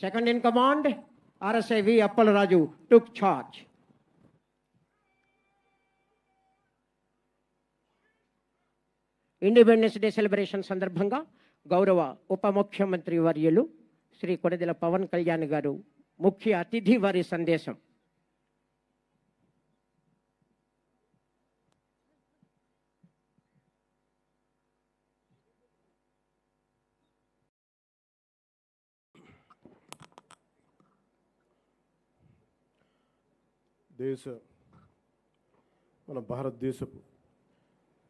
Second in command, RSI V. Appalraju took charge. Independence day celebration సందర్భంగా గౌరవ ఉప ముఖ్యమంత్రి వర్యులు శ్రీ కొణిదెల పవన్ కళ్యాణ్ గారు ముఖ్య అతిథి వారి సందేశం. మన భారతదేశపు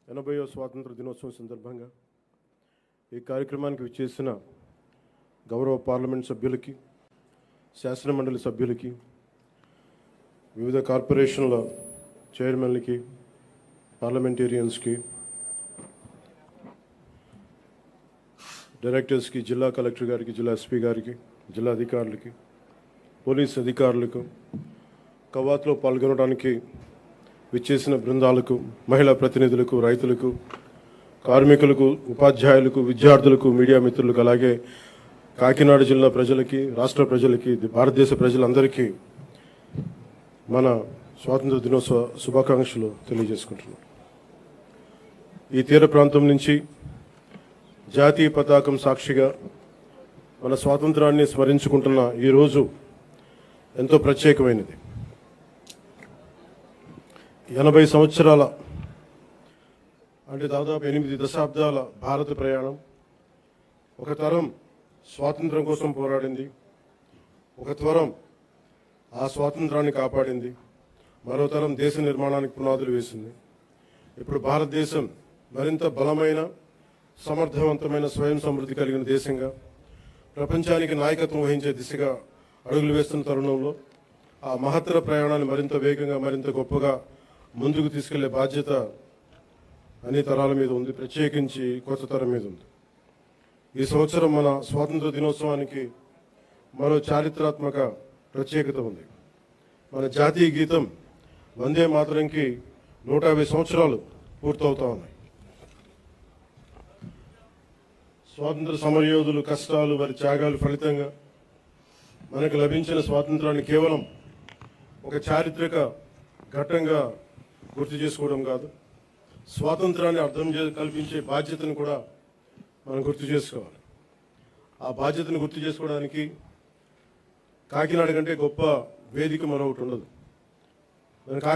80వ స్వాతంత్ర దినోత్సవం సందర్భంగా ఈ కార్యక్రమానికి విచ్చేసిన గౌరవ పార్లమెంట్ సభ్యులకి, శాసనమండలి సభ్యులకి, వివిధ కార్పొరేషన్ల చైర్మన్లకి, పార్లమెంటేరియన్స్కి, డైరెక్టర్స్కి, జిల్లా కలెక్టర్ గారికి, జిల్లా ఎస్పీ గారికి, జిల్లా అధికారులకి, పోలీస్ అధికారులకు, కవాతులో పాల్గొనడానికి విచ్చేసిన బృందాలకు, మహిళా ప్రతినిధులకు, రైతులకు, కార్మికులకు, ఉపాధ్యాయులకు, విద్యార్థులకు, మీడియా మిత్రులకు, అలాగే కాకినాడ జిల్లా ప్రజలకి, రాష్ట్ర ప్రజలకి, భారతదేశ ప్రజలందరికీ మన స్వాతంత్ర దినోత్సవ శుభాకాంక్షలు తెలియజేసుకుంటున్నాం. ఈ తీర ప్రాంతం నుంచి జాతీయ పతాకం సాక్షిగా మన స్వాతంత్రాన్ని స్మరించుకుంటున్న ఈరోజు ఎంతో ప్రత్యేకమైనది. 80 సంవత్సరాల అంటే దాదాపు 8 దశాబ్దాల భారత ప్రయాణం. ఒక తరం స్వాతంత్రం కోసం పోరాడింది, ఒక తరం ఆ స్వాతంత్రాన్ని కాపాడింది, మరో తరం దేశ నిర్మాణానికి పునాదులు వేసింది. ఇప్పుడు భారతదేశం మరింత బలమైన, సమర్థవంతమైన, స్వయం సమృద్ధి కలిగిన దేశంగా ప్రపంచానికి నాయకత్వం వహించే దిశగా అడుగులు వేస్తున్న తరుణంలో ఆ మహత్తర ప్రయాణాన్ని మరింత వేగంగా, మరింత గొప్పగా ముందుకు తీసుకెళ్లే బాధ్యత అన్ని తరాల మీద ఉంది, ప్రత్యేకించి కొత్త తరం మీద ఉంది. ఈ సంవత్సరం మన స్వాతంత్ర దినోత్సవానికి మరో చారిత్రాత్మక ప్రత్యేకత ఉంది. మన జాతీయ గీతం వందే మాతరంకి 150 సంవత్సరాలు పూర్తవుతా ఉన్నాయి. స్వాతంత్ర సమరయోధులు కష్టాలు, వారి త్యాగాలు ఫలితంగా మనకు లభించిన స్వాతంత్రాన్ని కేవలం ఒక చారిత్రక ఘట్టంగా గుర్తు చేసుకోవడం కాదు, స్వాతంత్రాన్ని అర్థం కల్పించే బాధ్యతను కూడా మనం గుర్తు చేసుకోవాలి. ఆ బాధ్యతను గుర్తు చేసుకోవడానికి కాకినాడ కంటే గొప్ప వేదిక మరొకటి ఉండదు. కాకినాడ